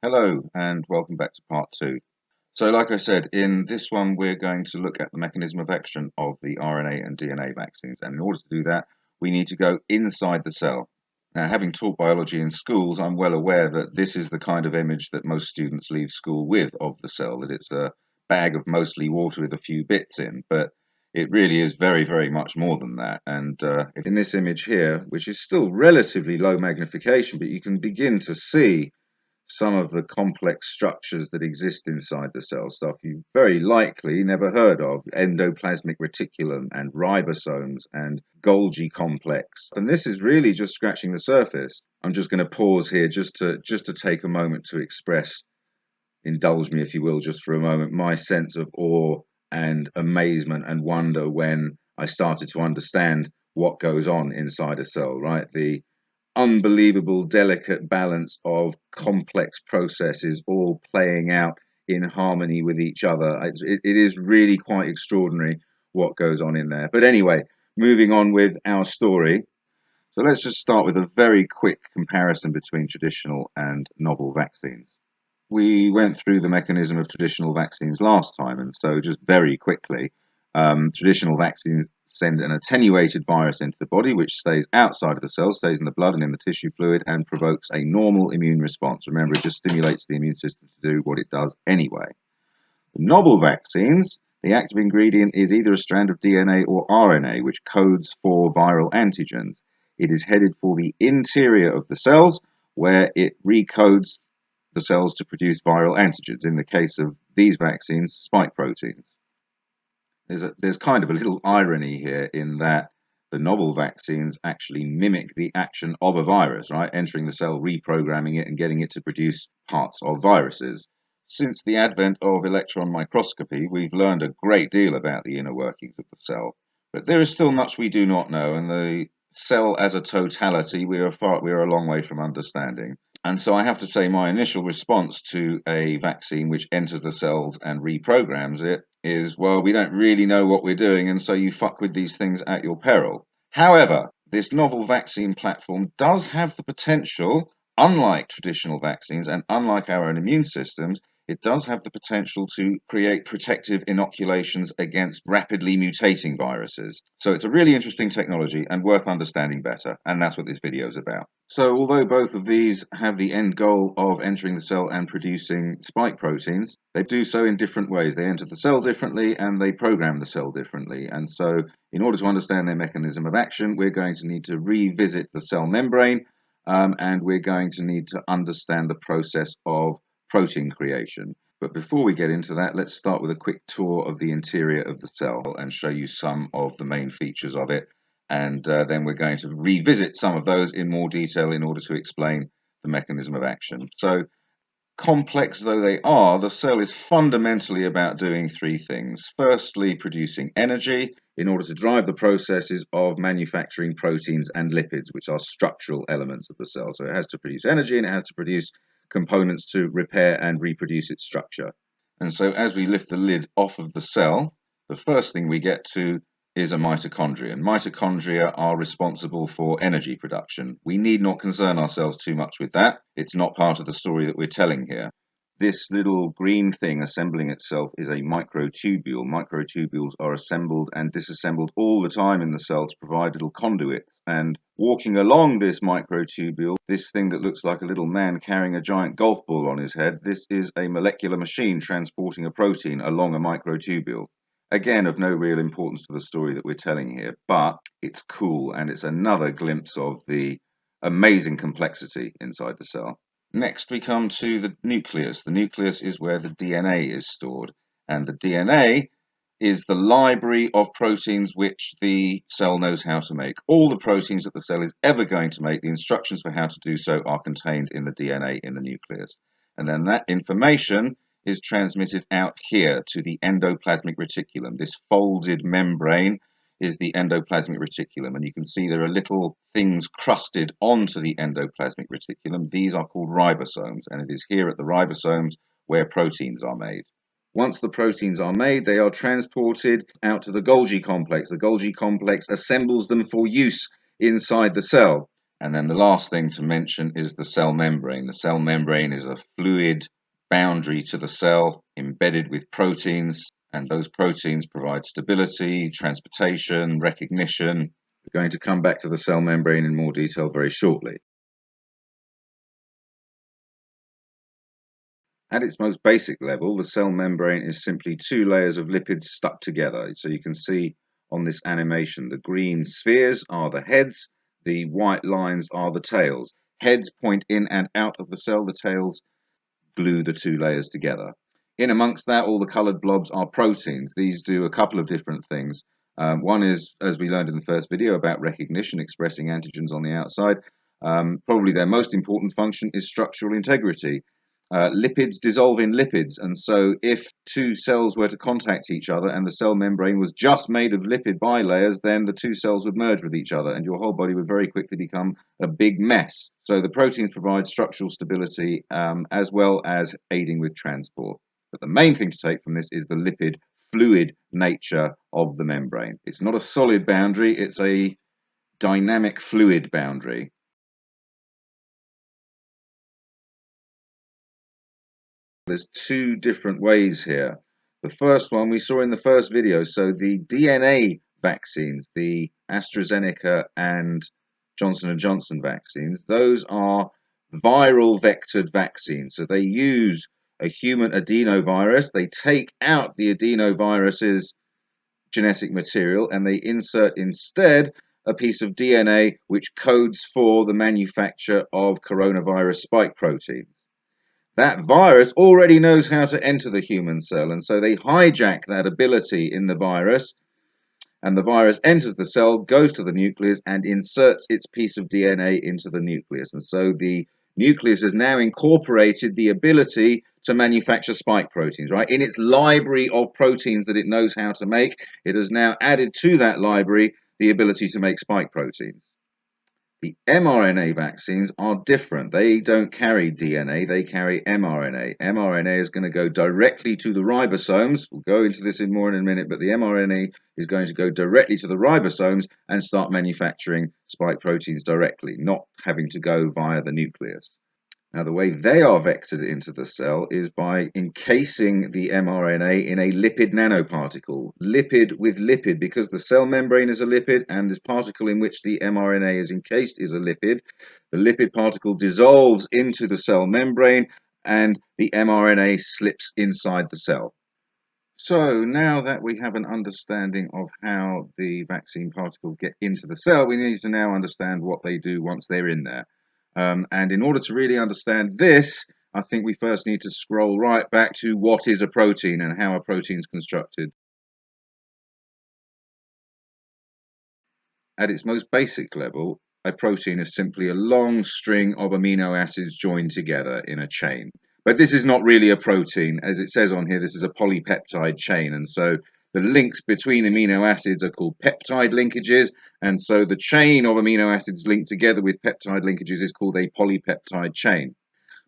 Hello and welcome back to part two. So, like I said, in this one, we're going to look at the mechanism of action of the RNA and DNA vaccines. And in order to do that, we need to go inside the cell. Now, having taught biology in schools, I'm well aware that this is the kind of image that most students leave school with of the cell, that it's a bag of mostly water with a few bits in. But it really is very, very much more than that. And in this image here, which is still relatively low magnification, but you can begin to see some of the complex structures that exist inside the cell, stuff you've very likely never heard of: endoplasmic reticulum and ribosomes and Golgi complex. And this is really just scratching the surface. I'm just going to pause here just to take a moment to express, indulge me if you will, just for a moment, my sense of awe and amazement and wonder when I started to understand what goes on inside a cell, right? The unbelievable delicate balance of complex processes all playing out in harmony with each other. It is really quite extraordinary what goes on in there. But anyway, moving on with our story. So let's just start with a very quick comparison between traditional and novel vaccines. We went through the mechanism of traditional vaccines last time, and so just very quickly, traditional vaccines send an attenuated virus into the body, which stays outside of the cell, stays in the blood and in the tissue fluid, and provokes a normal immune response. Remember, it just stimulates the immune system to do what it does anyway. The novel vaccines, the active ingredient is either a strand of DNA or RNA, which codes for viral antigens. It is headed for the interior of the cells, where it recodes the cells to produce viral antigens. In the case of these vaccines, spike proteins. There's kind of a little irony here in that the novel vaccines actually mimic the action of a virus, right? Entering the cell, reprogramming it, and getting it to produce parts of viruses. Since the advent of electron microscopy, we've learned a great deal about the inner workings of the cell. But there is still much we do not know, and the cell as a totality we are a long way from understanding. And so I have to say my initial response to a vaccine which enters the cells and reprograms it is, well, we don't really know what we're doing, and so you fuck with these things at your peril. However, this novel vaccine platform does have the potential, unlike traditional vaccines and unlike our own immune systems, it does have the potential to create protective inoculations against rapidly mutating viruses. So it's a really interesting technology and worth understanding better, and that's what this video is about. So although both of these have the end goal of entering the cell and producing spike proteins, they do so in different ways. They enter the cell differently and they program the cell differently. And so in order to understand their mechanism of action, we're going to need to revisit the cell membrane, and we're going to need to understand the process of protein creation. But before we get into that, let's start with a quick tour of the interior of the cell and show you some of the main features of it. And then we're going to revisit some of those in more detail in order to explain the mechanism of action. So, complex though they are, the cell is fundamentally about doing three things. Firstly, producing energy in order to drive the processes of manufacturing proteins and lipids, which are structural elements of the cell. So it has to produce energy and it has to produce components to repair and reproduce its structure. And so as we lift the lid off of the cell, the first thing we get to is a mitochondria. And mitochondria are responsible for energy production. We need not concern ourselves too much with that. It's not part of the story that we're telling here. This little green thing assembling itself is a microtubule. Microtubules are assembled and disassembled all the time in the cell to provide little conduits. And walking along this microtubule, this thing that looks like a little man carrying a giant golf ball on his head, this is a molecular machine transporting a protein along a microtubule. Again, of no real importance to the story that we're telling here, but it's cool and it's another glimpse of the amazing complexity inside the cell. Next, we come to the nucleus. The nucleus is where the DNA is stored, and the DNA is the library of proteins which the cell knows how to make. All the proteins that the cell is ever going to make, the instructions for how to do so are contained in the DNA in the nucleus. And then that information is transmitted out here to the endoplasmic reticulum. This folded membrane is the endoplasmic reticulum, and you can see there are little things crusted onto the endoplasmic reticulum. These are called ribosomes, and it is here at the ribosomes where proteins are made. Once the proteins are made, they are transported out to the Golgi complex. The Golgi complex assembles them for use inside the cell. And then the last thing to mention is the cell membrane. The cell membrane is a fluid boundary to the cell embedded with proteins, and those proteins provide stability, transportation, recognition. We're going to come back to the cell membrane in more detail very shortly. At its most basic level, the cell membrane is simply two layers of lipids stuck together. So you can see on this animation, the green spheres are the heads, the white lines are the tails. Heads point in and out of the cell, the tails glue the two layers together. In amongst that, all the coloured blobs are proteins. These do a couple of different things. One is, as we learned in the first video, about recognition, expressing antigens on the outside. Probably their most important function is structural integrity. Lipids dissolve in lipids, and so if two cells were to contact each other and the cell membrane was just made of lipid bilayers, then the two cells would merge with each other and your whole body would very quickly become a big mess. So the proteins provide structural stability as well as aiding with transport. But the main thing to take from this is the lipid fluid nature of the membrane. It's not a solid boundary, it's a dynamic fluid boundary. There's two different ways here. The first one we saw in the first video. So the DNA vaccines, the AstraZeneca and Johnson & Johnson vaccines, those are viral vectored vaccines. So they use a human adenovirus. They take out the adenovirus's genetic material and they insert instead a piece of DNA which codes for the manufacture of coronavirus spike proteins. That virus already knows how to enter the human cell, and so they hijack that ability in the virus, and the virus enters the cell, goes to the nucleus, and inserts its piece of DNA into the nucleus. And so the nucleus has now incorporated the ability to manufacture spike proteins, right? In its library of proteins that it knows how to make, it has now added to that library the ability to make spike proteins. The mRNA vaccines are different. They don't carry DNA, they carry mRNA. mRNA is going to go directly to the ribosomes. We'll go into this in more in a minute, but the mRNA is going to go directly to the ribosomes and start manufacturing spike proteins directly, not having to go via the nucleus. Now, the way they are vectored into the cell is by encasing the mRNA in a lipid nanoparticle. Lipid with lipid, because the cell membrane is a lipid and this particle in which the mRNA is encased is a lipid. The lipid particle dissolves into the cell membrane and the mRNA slips inside the cell. So now that we have an understanding of how the vaccine particles get into the cell, we need to now understand what they do once they're in there. And in order to really understand this, I think we first need to scroll right back to what is a protein and how a protein is constructed. At its most basic level, a protein is simply a long string of amino acids joined together in a chain. But this is not really a protein. As it says on here, this is a polypeptide chain. And so the links between amino acids are called peptide linkages. And so the chain of amino acids linked together with peptide linkages is called a polypeptide chain.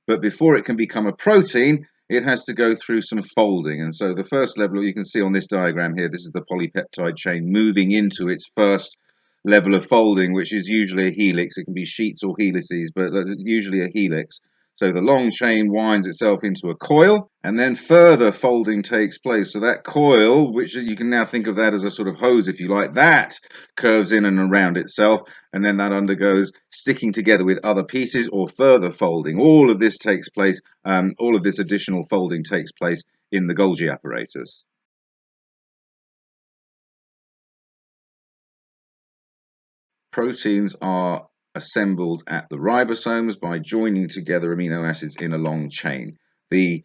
But before it can become a protein, it has to go through some folding. And so the first level you can see on this diagram here, this is the polypeptide chain moving into its first level of folding, which is usually a helix. It can be sheets or helices, but usually a helix. So the long chain winds itself into a coil, and then further folding takes place. So that coil, which you can now think of that as a sort of hose, if you like, that curves in and around itself, and then that undergoes sticking together with other pieces or further folding. All of this takes place, all of this additional folding takes place in the Golgi apparatus. Proteins are assembled at the ribosomes by joining together amino acids in a long chain. The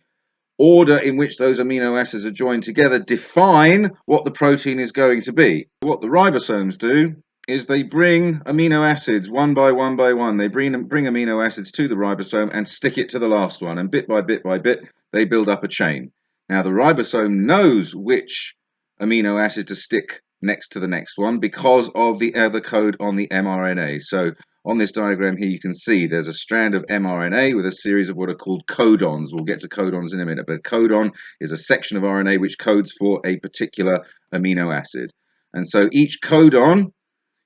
order in which those amino acids are joined together define what the protein is going to be. What the ribosomes do is they bring amino acids one by one by one. They bring amino acids to the ribosome and stick it to the last one. And bit by bit by bit, they build up a chain. Now, the ribosome knows which amino acid to stick next to the next one because of the other code on the mRNA. So on this diagram here, you can see there's a strand of mRNA with a series of what are called codons. We'll get to codons in a minute, but a codon is a section of RNA which codes for a particular amino acid. And so each codon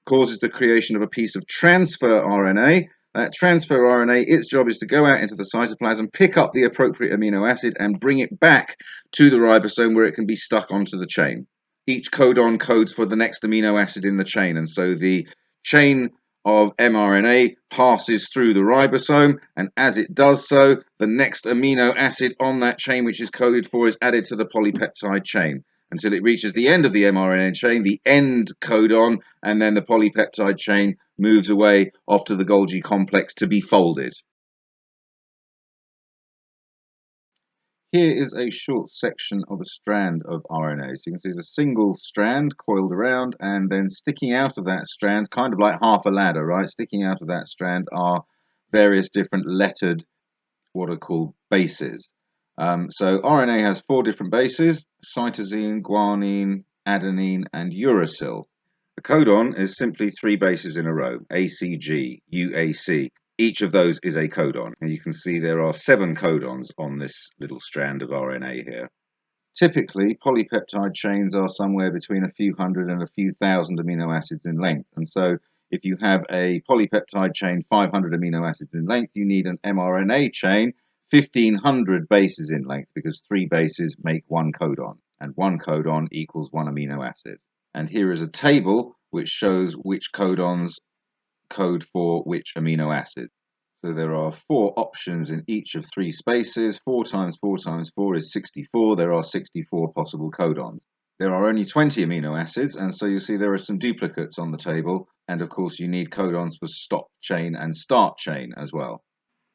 causes the creation of a piece of transfer RNA. That transfer RNA, its job is to go out into the cytoplasm, pick up the appropriate amino acid, and bring it back to the ribosome where it can be stuck onto the chain. Each codon codes for the next amino acid in the chain, and so the chain of mRNA passes through the ribosome, and as it does so, the next amino acid on that chain which is coded for is added to the polypeptide chain until it reaches the end of the mRNA chain, the end codon, and then the polypeptide chain moves away off to the Golgi complex to be folded. Here is a short section of a strand of RNA. So you can see there's a single strand coiled around, and then sticking out of that strand, kind of like half a ladder, right? Sticking out of that strand are various different lettered, what are called bases. So RNA has 4 different bases: cytosine, guanine, adenine, and uracil. The codon is simply 3 bases in a row: ACG, UAC. Each of those is a codon, and you can see there are 7 codons on this little strand of RNA here. Typically, polypeptide chains are somewhere between a few hundred and a few thousand amino acids in length, and so if you have a polypeptide chain 500 amino acids in length, you need an mRNA chain 1500 bases in length, because 3 bases make 1 codon, and 1 codon equals 1 amino acid. And here is a table which shows which codons code for which amino acid. So there are 4 options in each of 3 spaces. 4 times 4 times 4 is 64. There are 64 possible codons. There are only 20 amino acids, and so you see there are some duplicates on the table. And of course, you need codons for stop chain and start chain as well.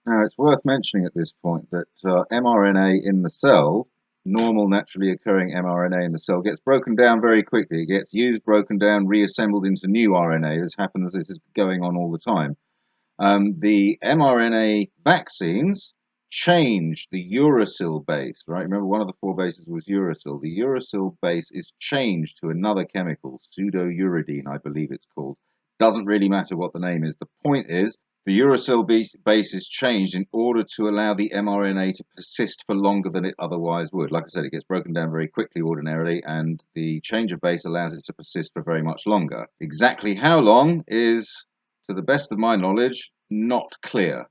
Now, it's worth mentioning at this point that mRNA in the cell, normal naturally occurring mRNA in the cell, gets broken down very quickly. It gets used, broken down, reassembled into new RNA. This is going on all the time. The mRNA vaccines change the uracil base, right? Remember, one of the 4 bases was uracil. The uracil base is changed to another chemical, pseudouridine, I believe it's called. Doesn't really matter what the name is. The point is, the uracil base is changed in order to allow the mRNA to persist for longer than it otherwise would. Like I said, it gets broken down very quickly ordinarily, and the change of base allows it to persist for very much longer. Exactly how long is, to the best of my knowledge, not clear.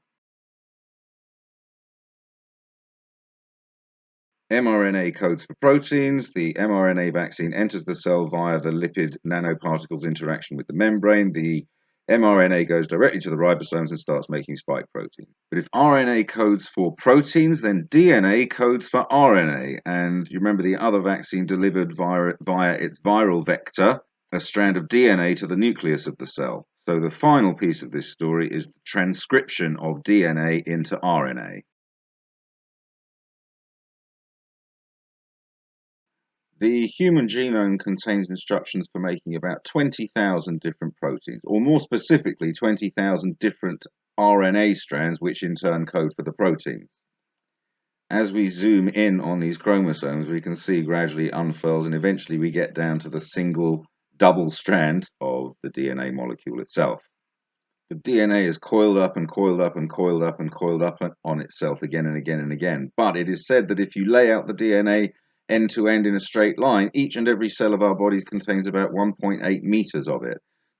mRNA codes for proteins. The mRNA vaccine enters the cell via the lipid nanoparticles interaction with the membrane. The mRNA goes directly to the ribosomes and starts making spike protein. But if RNA codes for proteins, then DNA codes for RNA. And you remember the other vaccine delivered via its viral vector a strand of DNA to the nucleus of the cell. So the final piece of this story is the transcription of DNA into RNA. The human genome contains instructions for making about 20,000 different proteins, or more specifically, 20,000 different RNA strands, which in turn code for the proteins. As we zoom in on these chromosomes, we can see gradually unfurls, and eventually we get down to the single double strand of the DNA molecule itself. The DNA is coiled up and coiled up and coiled up and coiled up on itself again and again and again. But it is said that if you lay out the DNA end to end in a straight line, each and every cell of our bodies contains about 1.8 meters of it.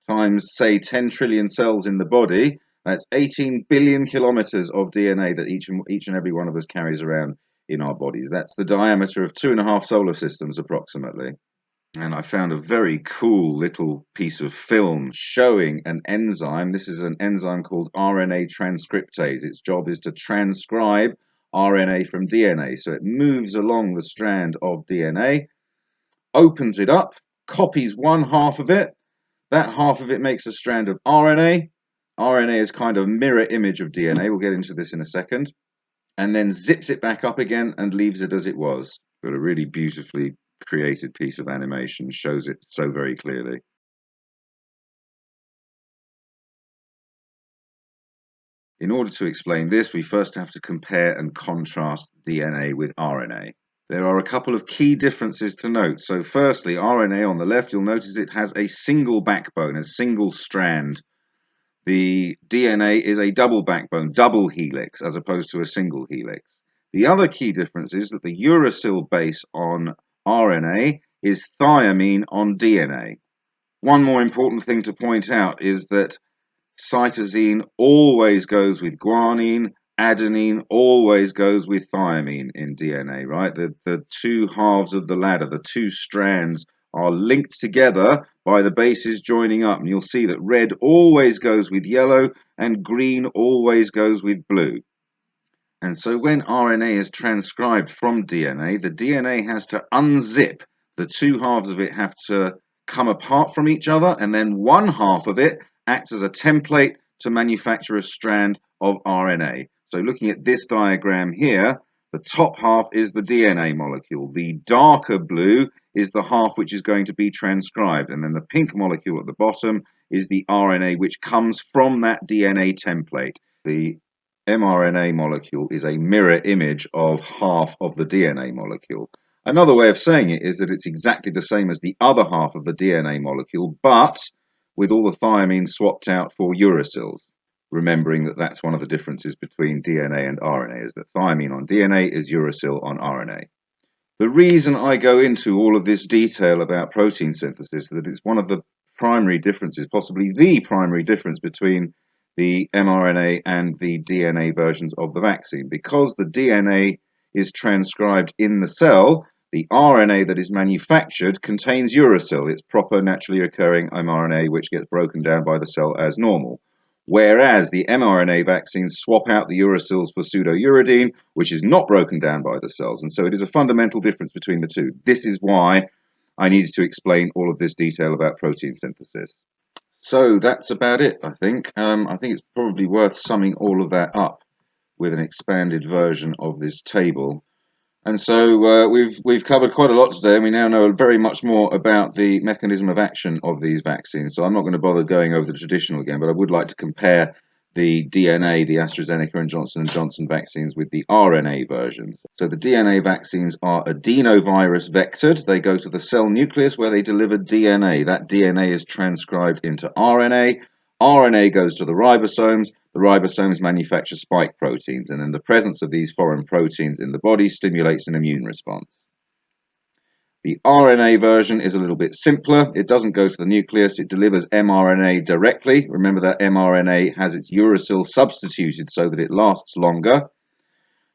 Times, say, 10 trillion cells in the body, that's 18 billion kilometers of DNA that each and every one of us carries around in our bodies. That's the diameter of 2.5 solar systems, approximately. And I found a very cool little piece of film showing an enzyme. This is an enzyme called RNA transcriptase. Its job is to transcribe RNA from DNA. So it moves along the strand of DNA, opens it up, copies one half of it. That half of it makes a strand of RNA. RNA is kind of a mirror image of DNA. We'll get into this in a second. And then zips it back up again and leaves it as it was. Got a really beautifully created piece of animation, shows it so very clearly. In order to explain this, we first have to compare and contrast DNA with RNA. There are a couple of key differences to note. So firstly, RNA on the left, you'll notice it has a single backbone, a single strand. The DNA is a double backbone, double helix, as opposed to a single helix. The other key difference is that the uracil base on RNA is thiamine on DNA. one more important thing to point out is that cytosine always goes with guanine, adenine always goes with thymine in DNA, right? The two halves of the ladder, the two strands are linked together by the bases joining up. And you'll see that red always goes with yellow and green always goes with blue. And so when RNA is transcribed from DNA, the DNA has to unzip. The two halves of it have to come apart from each other, and then one half of it acts as a template to manufacture a strand of RNA. So looking at this diagram here, the top half is the DNA molecule. The darker blue is the half which is going to be transcribed, and then the pink molecule at the bottom is the RNA which comes from that DNA template. The mRNA molecule is a mirror image of half of the DNA molecule. Another way of saying it is that it's exactly the same as the other half of the DNA molecule, but with all the thymine swapped out for uracils. Remembering that that's one of the differences between DNA and RNA, is that thymine on DNA is uracil on RNA. The reason I go into all of this detail about protein synthesis is that it's one of the primary differences, possibly the primary difference between the mRNA and the DNA versions of the vaccine. Because the DNA is transcribed in the cell, the RNA that is manufactured contains uracil, its proper naturally occurring mRNA, which gets broken down by the cell as normal. Whereas the mRNA vaccines swap out the uracils for pseudouridine, which is not broken down by the cells. And so it is a fundamental difference between the two. This is why I needed to explain all of this detail about protein synthesis. So that's about it, I think. I think it's probably worth summing all of that up with an expanded version of this table. And so we've covered quite a lot today, and we now know very much more about the mechanism of action of these vaccines. So I'm not going to bother going over the traditional again, but I would like to compare the DNA, the AstraZeneca and Johnson & Johnson vaccines, with the RNA versions. So the DNA vaccines are adenovirus vectored. They go to the cell nucleus where they deliver DNA. That DNA is transcribed into RNA. RNA goes to the ribosomes. The ribosomes manufacture spike proteins, and then the presence of these foreign proteins in the body stimulates an immune response. The RNA version is a little bit simpler. It doesn't go to the nucleus. It delivers mRNA directly. Remember that mRNA has its uracil substituted so that it lasts longer.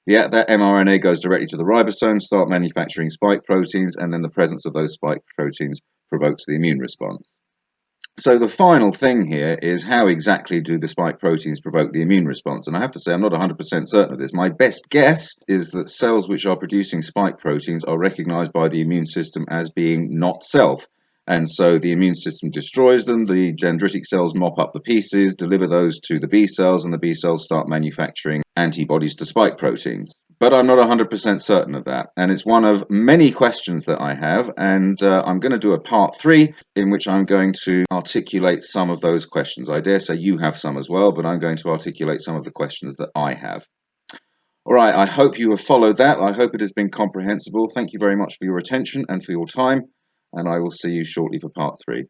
Yeah, that mRNA goes directly to the ribosomes, start manufacturing spike proteins, and then the presence of those spike proteins provokes the immune response. So the final thing here is, how exactly do the spike proteins provoke the immune response? And I have to say I'm not 100% certain of this. My best guess is that cells which are producing spike proteins are recognized by the immune system as being not self. And so the immune system destroys them, the dendritic cells mop up the pieces, deliver those to the B cells, and the B cells start manufacturing antibodies to spike proteins. But I'm not 100% certain of that. And it's one of many questions that I have. And I'm going to do a part 3 in which I'm going to articulate some of those questions. I dare say you have some as well, but I'm going to articulate some of the questions that I have. All right, I hope you have followed that. I hope it has been comprehensible. Thank you very much for your attention and for your time. And I will see you shortly for part 3.